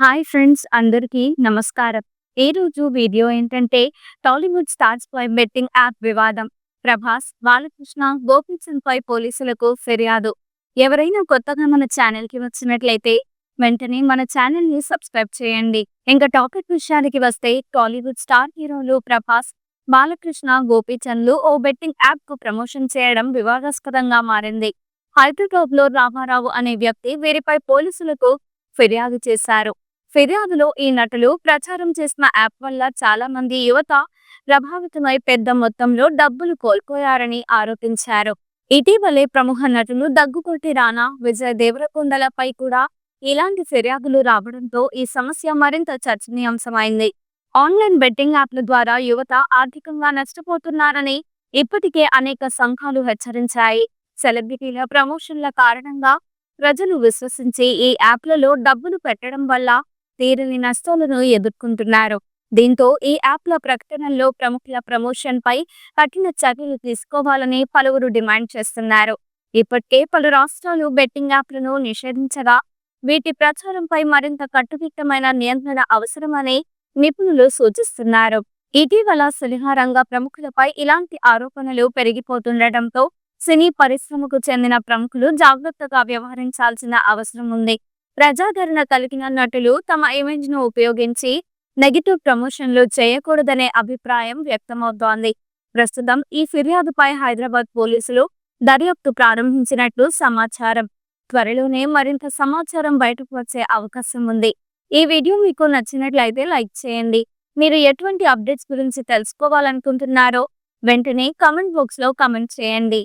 Hi friends, అందరికీ నమస్కారం. ఈ రోజు వీడియో ఏంటంటే టాలీవుడ్ స్టార్స్ పై బెట్టింగ్ యాప్ వివాదం. ప్రభాస్, బాలకృష్ణ, గోపీచంద్ పై పోలీసులకు ఫిర్యాదు. ఎవరైనా కొత్తగా మన ఛానల్ కి వచ్చినట్లయితే వెంటనే మన ఛానల్ ని సబ్స్క్రైబ్ చేయండి. ఇంకా టాపిక్ విషయానికి వస్తే టాలీవుడ్ స్టార్ హీరోలు ప్రభాస్, బాలకృష్ణ, గోపీచంద్లు ఓ బెట్టింగ్ యాప్ కు ప్రమోషన్ చేయడం వివాదాస్పదంగా మారింది. హైదరాబాద్ లో రామారావు అనే వ్యక్తి వీరిపై పోలీసులకు ఫిర్యాదు చేశారు. ఫిర్యాదులో ఈ నటులు ప్రచారం చేసిన యాప్ వల్ల చాలా మంది యువత ప్రభావితమై పెద్ద మొత్తంలో డబ్బులు కోల్పోయారని ఆరోపించారు. ఇటీవలే ప్రముఖ నటులు దగ్గుకొట్టి రానా, విజయ్ దేవరకొండలపై కూడా ఇలాంటి ఫిర్యాదులు రావడంతో ఈ సమస్య మరింత చర్చనీయాంశమైంది. ఆన్లైన్ బెట్టింగ్ యాప్ల ద్వారా యువత ఆర్థికంగా నష్టపోతున్నారని ఇప్పటికే అనేక సంఘాలు హెచ్చరించాయి. సెలబ్రిటీల ప్రమోషన్ల కారణంగా ప్రజలు విశ్వసించి ఈ యాప్లలో డబ్బులు పెట్టడం వల్ల తీరని నష్టాలను ఎదుర్కొంటున్నారు. దీంతో ఈ యాప్ల ప్రకటనల్లో ప్రముఖుల ప్రమోషన్ పై కఠిన చర్యలు తీసుకోవాలని పలువురు డిమాండ్ చేస్తున్నారు. ఇప్పటికే పలు రాష్ట్రాలు బెట్టింగ్ యాప్లను నిషేధించగా వీటి ప్రచారంపై మరింత కట్టుదిట్టమైన నియంత్రణ అవసరమని నిపుణులు సూచిస్తున్నారు. ఇటీవల సినిమా రంగ ప్రముఖులపై ఇలాంటి ఆరోపణలు పెరిగిపోతుండటంతో సినీ పరిశ్రమకు చెందిన ప్రముఖులు జాగ్రత్తగా వ్యవహరించాల్సిన అవసరం ఉంది. ప్రజాదరణ కలిగిన నటులు తమ ఇమేజ్ ను ఉపయోగించి నెగిటివ్ ప్రమోషన్లు చేయకూడదనే అభిప్రాయం వ్యక్తమవుతోంది. ప్రస్తుతం ఈ ఫిర్యాదుపై హైదరాబాద్ పోలీసులు దర్యాప్తు ప్రారంభించినట్లు సమాచారం. త్వరలోనే మరింత సమాచారం బయటకు వచ్చే అవకాశం ఉంది. ఈ వీడియో మీకు నచ్చినట్లయితే లైక్ చేయండి. మీరు ఎటువంటి అప్డేట్స్ గురించి తెలుసుకోవాలనుకుంటున్నారో వెంటనే కామెంట్ బాక్స్ లో కామెంట్ చేయండి.